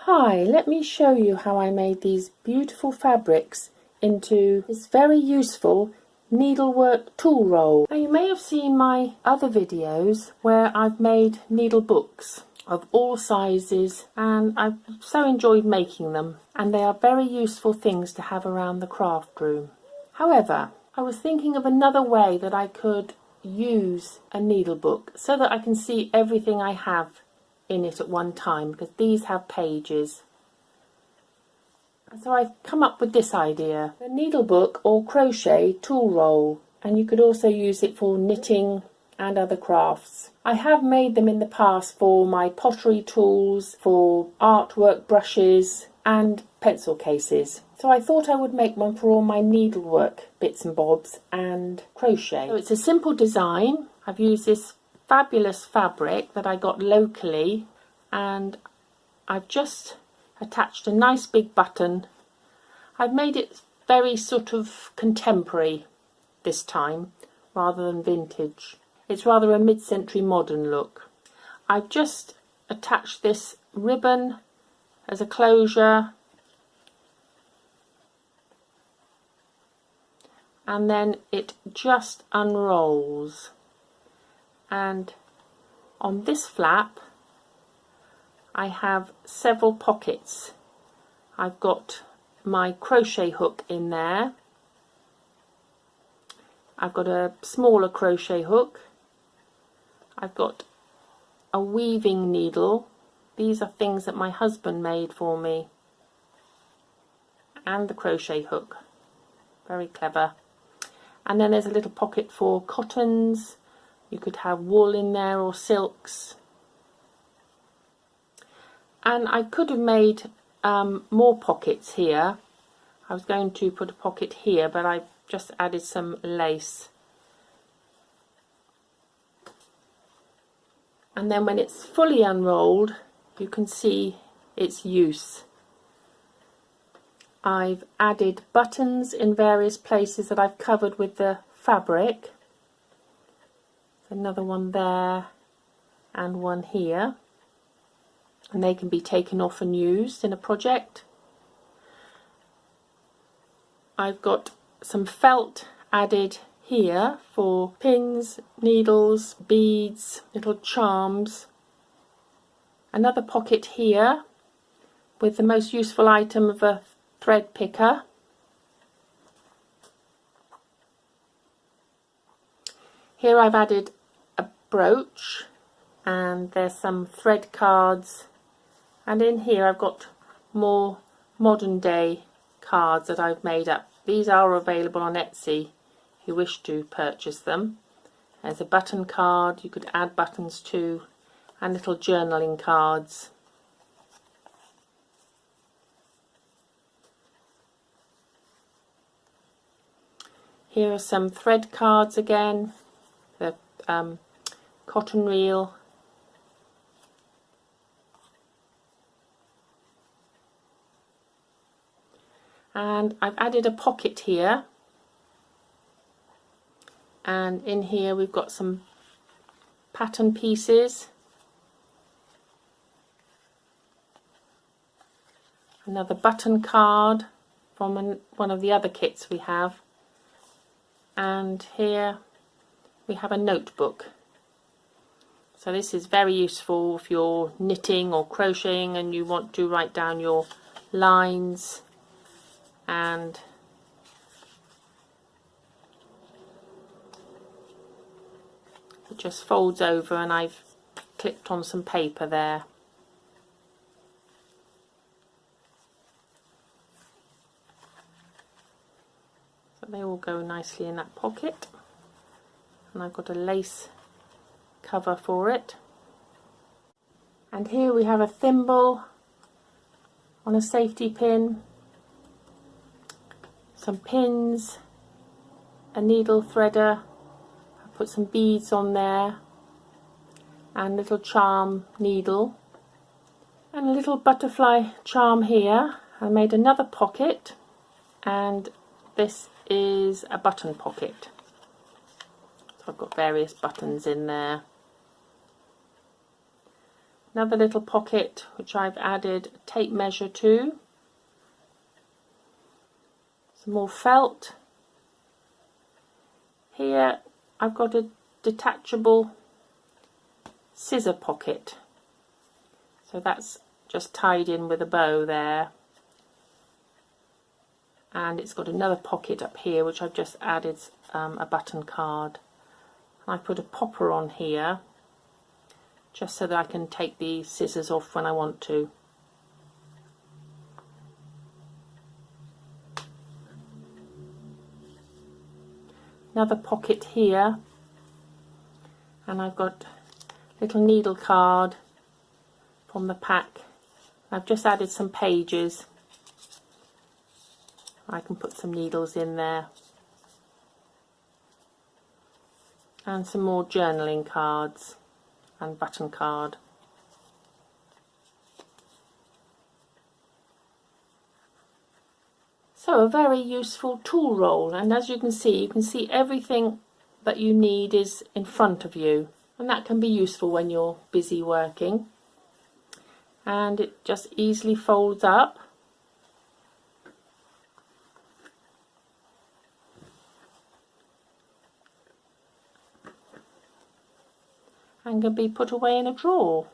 Hi, let me show you how I made these beautiful fabrics into this very useful needlework tool roll. Now you may have seen my other videos where I've made needle books of all sizes, and I've so enjoyed making them, and they are very useful things to have around the craft room. However, I was thinking of another way that I could use a needle book so that I can see everything I have in it at one time, because these have pages. So I've come up with this idea: a needle book or crochet tool roll, and you could also use it for knitting and other crafts. I have made them in the past for my pottery tools, for artwork brushes and pencil cases. So I thought I would make one for all my needlework bits and bobs and crochet. So it's a simple design. I've used this fabulous fabric that I got locally, and I've just attached a nice big button. I've made it very sort of contemporary this time rather than vintage. It's rather a mid-century modern look. I've just attached this ribbon as a closure, and then it just unrolls, and on this flap I have several pockets. I've got my crochet hook in there, I've got a smaller crochet hook, I've got a weaving needle. These are things that my husband made for me, and the crochet hook, very clever. And then there's a little pocket for cottons. You could have wool in there or silks. And I could have made more pockets here. I was going to put a pocket here, but I just added some lace. And then when it's fully unrolled, you can see its use. I've added buttons in various places that I've covered with the fabric. Another one there and one here, and they can be taken off and used in a project. I've got some felt added here for pins, needles, beads, little charms. Another pocket here with the most useful item of a thread picker. Here I've added a brooch, and there's some thread cards, and in here I've got more modern day cards that I've made up. These are available on Etsy if you wish to purchase them. There's a button card you could add buttons to, and little journaling cards. Here are some thread cards again, the cotton reel, and I've added a pocket here, and in here we've got some pattern pieces, another button card from one of the other kits we have, and here we have a notebook. So this is very useful if you're knitting or crocheting and you want to write down your lines, and it just folds over, and I've clipped on some paper there. So they all go nicely in that pocket, and I've got a lace cover for it. And here we have a thimble on a safety pin, some pins, a needle threader, I put some beads on there, and a little charm needle, and a little butterfly charm here. I made another pocket, and this is a button pocket. So I've got various buttons in there. Another little pocket which I've added a tape measure to. Some more felt. Here I've got a detachable scissor pocket. So that's just tied in with a bow there. And it's got another pocket up here which I've just added a button card. I put a popper on here just so that I can take the scissors off when I want to. Another pocket here, and I've got a little needle card from the pack. I've just added some pages. I can put some needles in there. And some more journaling cards and button card. So a very useful tool roll, and as you can see everything that you need is in front of you, and that can be useful when you're busy working. And it just easily folds up. And can be put away in a drawer.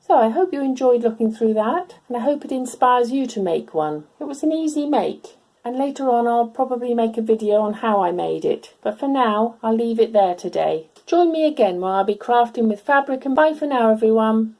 So I hope you enjoyed looking through that, and I hope it inspires you to make one. It was an easy make, and later on I'll probably make a video on how I made it, but for now I'll leave it there today. Join me again where I'll be crafting with fabric, and bye for now everyone.